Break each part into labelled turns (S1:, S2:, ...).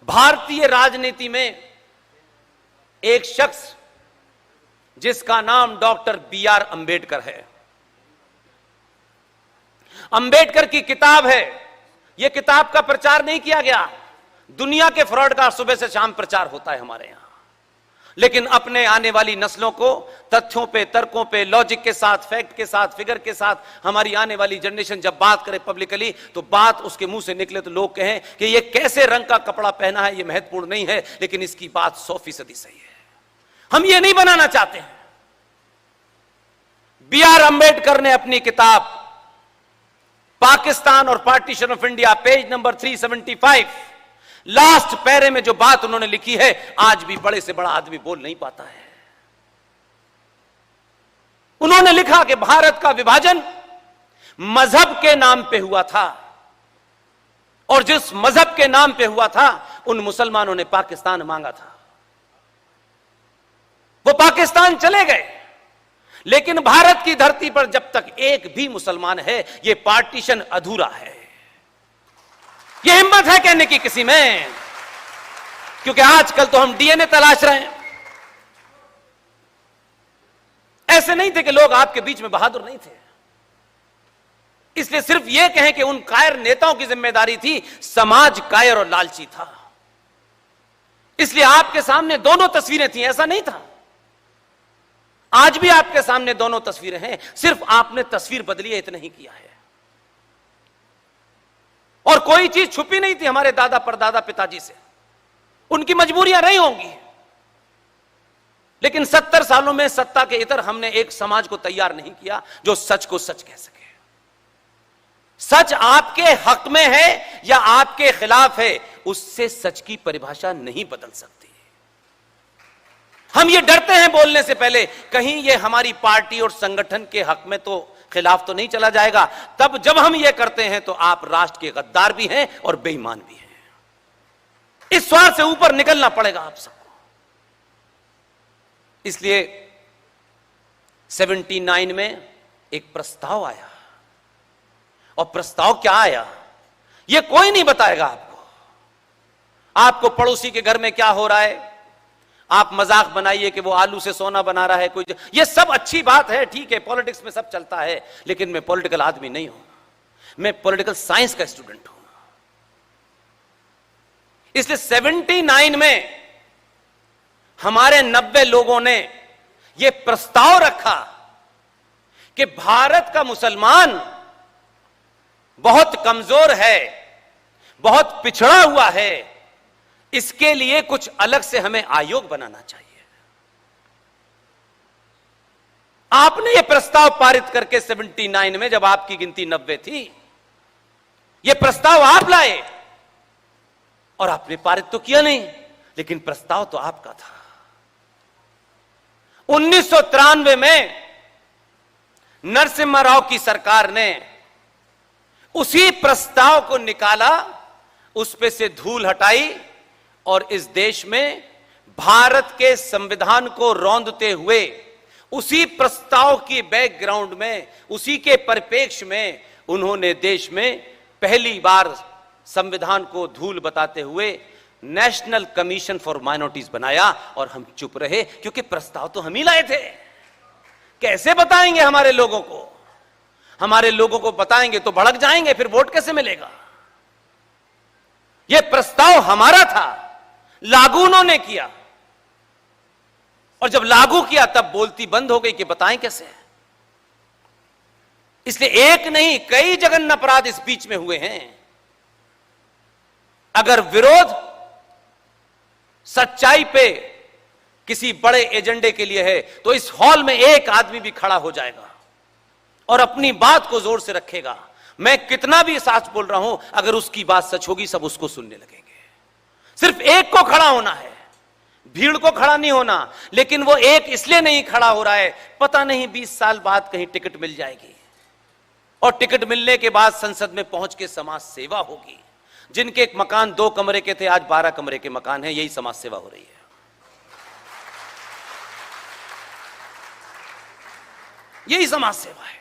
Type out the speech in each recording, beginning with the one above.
S1: भारतीय राजनीति में एक शख्स जिसका नाम डॉक्टर बी.आर. अंबेडकर है। अंबेडकर की किताब है। यह किताब का प्रचार नहीं किया गया। दुनिया के फ्रॉड का सुबह से शाम प्रचार होता है हमारे यहां, लेकिन अपने आने वाली नस्लों को तथ्यों पे, तर्कों पे, लॉजिक के साथ, फैक्ट के साथ, फिगर के साथ हमारी आने वाली जनरेशन जब बात करे पब्लिकली, तो बात उसके मुंह से निकले तो लोग कहें कि ये कैसे रंग का कपड़ा पहना है, ये महत्वपूर्ण नहीं है, लेकिन इसकी बात 100% सही है। हम ये नहीं बनाना चाहते हैं। बी.आर. अंबेडकर ने अपनी किताब पाकिस्तान और partition of India, page number 375, last पैरे में जो बात उन्होंने लिखी है, आज भी बड़े से बड़ा आदमी बोल नहीं पाता है। उन्होंने लिखा कि भारत का विभाजन मजहब के नाम पे हुआ था, और जिस मजहब के नाम पे हुआ था उन मुसलमानों ने पाकिस्तान मांगा था। वो पाकिस्तान चले गए, लेकिन भारत की धरती पर जब तक एक भी मुसलमान है, यह पार्टीशन अधूरा है। यह हिम्मत है कहने की किसी में? क्योंकि आजकल तो हम डीएनए तलाश रहे हैं। ऐसे नहीं थे कि लोग आपके बीच में बहादुर नहीं थे। इसलिए सिर्फ यह कहें कि उन कायर नेताओं की जिम्मेदारी थी, समाज कायर और लालची था। इसलिए आपके सामने दोनों तस्वीरें थी, ऐसा नहीं था। आज भी आपके सामने दोनों तस्वीरें हैं, सिर्फ आपने तस्वीर बदली है, इतना ही किया है। और कोई चीज छुपी नहीं थी हमारे दादा परदादा पिताजी से। उनकी मजबूरियां रही होंगी, लेकिन 70 सालों में सत्ता के इतर हमने एक समाज को तैयार नहीं किया जो सच को सच कह सके। सच आपके हक में है या आपके खिलाफ है, उससे सच की परिभाषा नहीं बदल सकती। हम ये डरते हैं बोलने से पहले, कहीं ये हमारी पार्टी और संगठन के हक में तो खिलाफ तो नहीं चला जाएगा। तब जब हम ये करते हैं तो आप राष्ट्र के गद्दार भी हैं और बेईमान भी हैं। इस सवाल से ऊपर निकलना पड़ेगा आप सबको। इसलिए 79 में एक प्रस्ताव आया, और प्रस्ताव क्या आया यह कोई नहीं बताएगा आपको। आपको पड़ोसी के घर में क्या हो रहा है, आप मजाक बनाइए कि वो आलू से सोना बना रहा है कोई, ये सब अच्छी बात है, ठीक है, पॉलिटिक्स में सब चलता है, लेकिन मैं पॉलिटिकल आदमी नहीं हूं, मैं पॉलिटिकल साइंस का स्टूडेंट हूं। इसलिए 79 में हमारे 90 लोगों ने यह प्रस्ताव रखा कि भारत का मुसलमान बहुत कमजोर है, बहुत पिछड़ा हुआ है, इसके लिए कुछ अलग से हमें आयोग बनाना चाहिए। आपने यह प्रस्ताव पारित करके 79 में, जब आपकी गिनती 90 थी, यह प्रस्ताव आप लाए और आपने पारित तो किया नहीं, लेकिन प्रस्ताव तो आपका था। 1993 में नरसिम्हा राव की सरकार ने उसी प्रस्ताव को निकाला, उस पे से धूल हटाई, और इस देश में भारत के संविधान को रौंदते हुए उसी प्रस्ताव की बैकग्राउंड में, उसी के परिप्रेक्ष्य में उन्होंने देश में पहली बार संविधान को धूल बताते हुए नेशनल कमीशन फॉर माइनॉरिटीज बनाया। और हम चुप रहे क्योंकि प्रस्ताव तो हम ही लाए थे। कैसे बताएंगे हमारे लोगों को? हमारे लोगों को बताएंगे तो भड़क जाएंगे, फिर वोट कैसे मिलेगा? यह प्रस्ताव हमारा था, लागू उन्होंने किया, और जब लागू किया तब बोलती बंद हो गई कि बताएं कैसे। इसलिए एक नहीं कई जघन्य अपराध इस बीच में हुए हैं। अगर विरोध सच्चाई पे किसी बड़े एजेंडे के लिए है तो इस हॉल में एक आदमी भी खड़ा हो जाएगा और अपनी बात को जोर से रखेगा। मैं कितना भी सच बोल रहा हूं, अगर उसकी बात सच होगी सब उसको सुनने लगेंगे। सिर्फ एक को खड़ा होना है, भीड़ को खड़ा नहीं होना। लेकिन वो एक इसलिए नहीं खड़ा हो रहा है, पता नहीं 20 साल बाद कहीं टिकट मिल जाएगी, और टिकट मिलने के बाद संसद में पहुंच के समाज सेवा होगी। जिनके एक मकान 2 कमरे के थे, आज 12 कमरे के मकान हैं। यही समाज सेवा हो रही है। यही समाज सेवा है।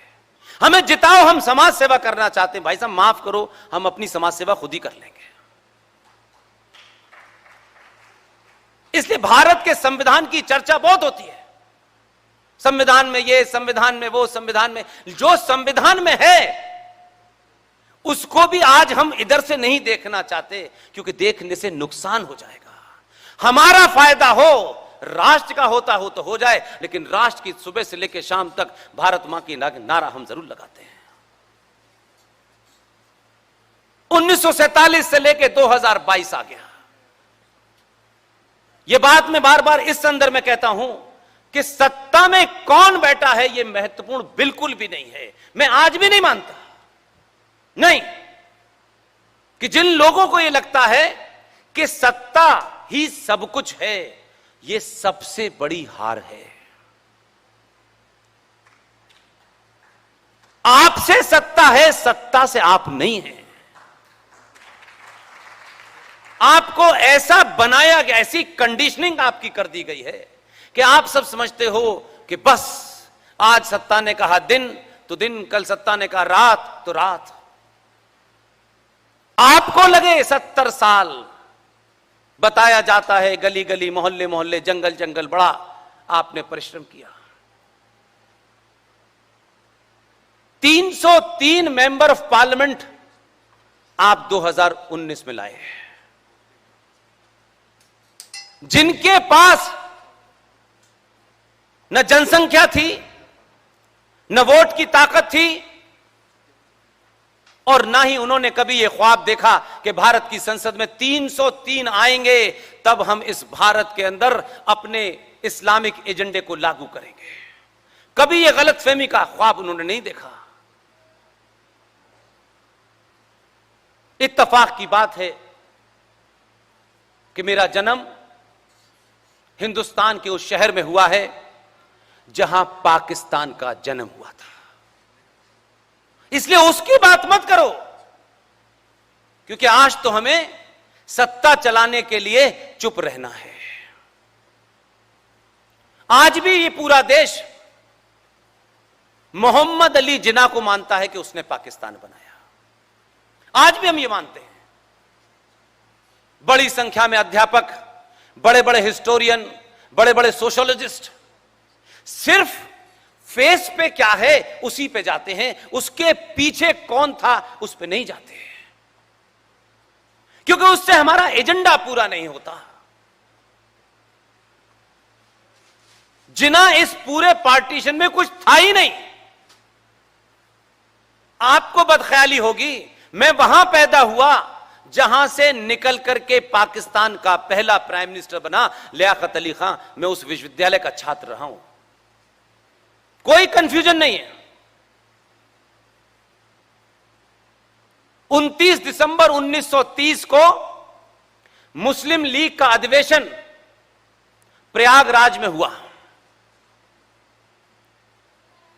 S1: हमें जिताओ, हम समाज सेवा करना चाहते हैं। भाई साहब माफ करो, हम अपनी समाज सेवा खुद ही कर लेंगे। इसलिए भारत के संविधान की चर्चा बहुत होती है, संविधान में ये, संविधान में वो, संविधान में जो संविधान में है उसको भी आज हम इधर से नहीं देखना चाहते, क्योंकि देखने से नुकसान हो जाएगा। हमारा फायदा हो, राष्ट्र का होता हो तो हो जाए, लेकिन राष्ट्र की सुबह से लेकर शाम तक भारत मां की नारा हम जरूर लगाते हैं। 1947 से लेकर 2022 आ गया। यह बात मैं बार बार इस संदर्भ में कहता हूं कि सत्ता में कौन बैठा है यह महत्वपूर्ण बिल्कुल भी नहीं है। मैं आज भी नहीं मानता, नहीं, कि जिन लोगों को यह लगता है कि सत्ता ही सब कुछ है, यह सबसे बड़ी हार है। आपसे सत्ता है, सत्ता से आप नहीं हैं। आपको ऐसा बनाया गया, ऐसी कंडीशनिंग आपकी कर दी गई है कि आप सब समझते हो कि बस आज सत्ता ने कहा दिन तो दिन, कल सत्ता ने कहा रात तो रात। आपको लगे 70 साल, बताया जाता है गली गली, मोहल्ले मोहल्ले, जंगल जंगल, बड़ा आपने परिश्रम किया। 303 मेंबर ऑफ पार्लियामेंट आप 2019 में लाए, जिनके पास न जनसंख्या थी, न वोट की ताकत थी, और ना ही उन्होंने कभी यह ख्वाब देखा कि भारत की संसद में 303 आएंगे तब हम इस भारत के अंदर अपने इस्लामिक एजेंडे को लागू करेंगे। कभी यह गलतफहमी का ख्वाब उन्होंने नहीं देखा। इत्तेफाक की बात है कि मेरा जन्म हिंदुस्तान के उस शहर में हुआ है जहां पाकिस्तान का जन्म हुआ था, इसलिए उसकी बात मत करो, क्योंकि आज तो हमें सत्ता चलाने के लिए चुप रहना है। आज भी ये पूरा देश मोहम्मद अली जिन्ना को मानता है कि उसने पाकिस्तान बनाया। आज भी हम ये मानते हैं। बड़ी संख्या में अध्यापक, बड़े बड़े हिस्टोरियन, बड़े बड़े सोशोलॉजिस्ट सिर्फ फेस पे क्या है उसी पे जाते हैं, उसके पीछे कौन था उस पे नहीं जाते, क्योंकि उससे हमारा एजेंडा पूरा नहीं होता। जिन्ना इस पूरे पार्टीशन में कुछ था ही नहीं। आपको बदख्याली होगी, मैं वहां पैदा हुआ जहां से निकल करके पाकिस्तान का पहला प्राइम मिनिस्टर बना लियाकत अली खान। मैं उस विश्वविद्यालय का छात्र रहा हूं, कोई कंफ्यूजन नहीं है। 29 दिसंबर 1930 को मुस्लिम लीग का अधिवेशन प्रयागराज में हुआ।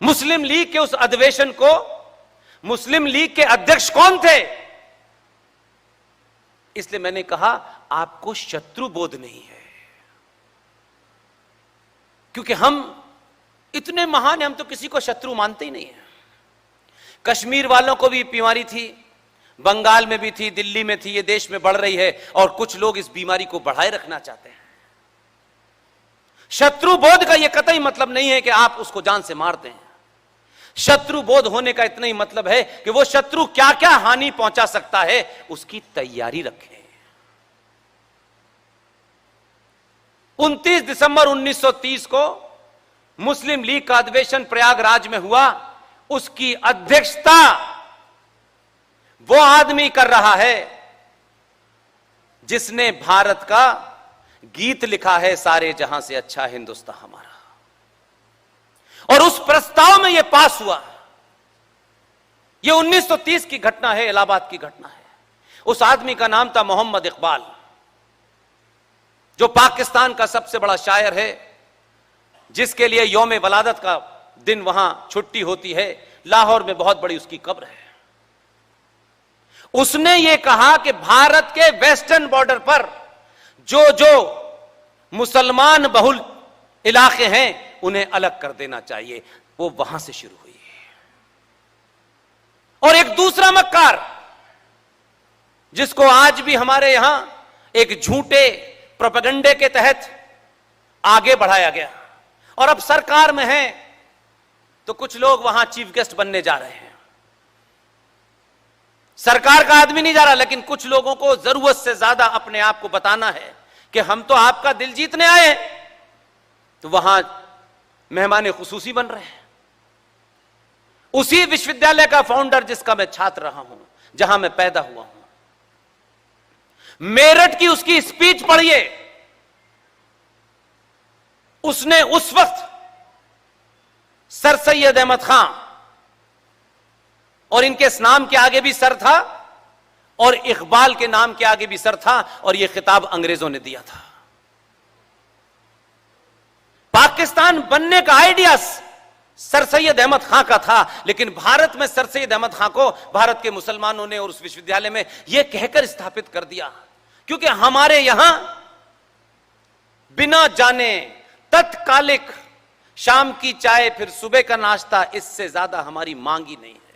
S1: मुस्लिम लीग के उस अधिवेशन को मुस्लिम लीग के अध्यक्ष कौन थे? इसलिए मैंने कहा आपको शत्रु बोध नहीं है, क्योंकि हम इतने महान हैं, हम तो किसी को शत्रु मानते ही नहीं है। कश्मीर वालों को भी बीमारी थी, बंगाल में भी थी, दिल्ली में थी, ये देश में बढ़ रही है और कुछ लोग इस बीमारी को बढ़ाए रखना चाहते हैं। शत्रु बोध का यह कतई मतलब नहीं है कि आप उसको जान से मारते हैं। शत्रु बोध होने का इतना ही मतलब है कि वो शत्रु क्या क्या हानि पहुंचा सकता है उसकी तैयारी रखें। 29 दिसंबर 1930 को मुस्लिम लीग का अधिवेशन प्रयागराज में हुआ। उसकी अध्यक्षता वो आदमी कर रहा है जिसने भारत का गीत लिखा है, सारे जहां से अच्छा हिंदुस्तान हमारा, और उस प्रस्ताव में यह पास हुआ। यह 1930 की घटना है, इलाहाबाद की घटना है। उस आदमी का नाम था मोहम्मद इकबाल, जो पाकिस्तान का सबसे बड़ा शायर है, जिसके लिए यौम वलादत का दिन वहां छुट्टी होती है। लाहौर में बहुत बड़ी उसकी कब्र है। उसने यह कहा कि भारत के वेस्टर्न बॉर्डर पर जो जो मुसलमान बहुल इलाके हैं उन्हें अलग कर देना चाहिए। वो वहां से शुरू हुई। और एक दूसरा मक्कार, जिसको आज भी हमारे यहां एक झूठे प्रोपेगेंडे के तहत आगे बढ़ाया गया और अब सरकार में है तो कुछ लोग वहां चीफ गेस्ट बनने जा रहे हैं। सरकार का आदमी नहीं जा रहा, लेकिन कुछ लोगों को जरूरत से ज्यादा अपने आप को बताना है कि हम तो आपका दिल जीतने आए हैं, तो वहां मेहमान खुसूसी बन रहे हैं। उसी विश्वविद्यालय का फाउंडर जिसका मैं छात्र रहा हूं, जहां मैं पैदा हुआ हूं, मेरठ की उसकी स्पीच पढ़िए। उसने उस वक्त सर सैयद अहमद खां, और इनके नाम के आगे भी सर था और इकबाल के नाम के आगे भी सर था, और यह खिताब अंग्रेजों ने दिया था। पाकिस्तान बनने का आइडिया सर सैयद अहमद खां का था, लेकिन भारत में सर सैयद अहमद खां को भारत के मुसलमानों ने और उस विश्वविद्यालय में यह कहकर स्थापित कर दिया, क्योंकि हमारे यहां बिना जाने तत्कालिक शाम की चाय फिर सुबह का नाश्ता, इससे ज्यादा हमारी मांग ही नहीं है।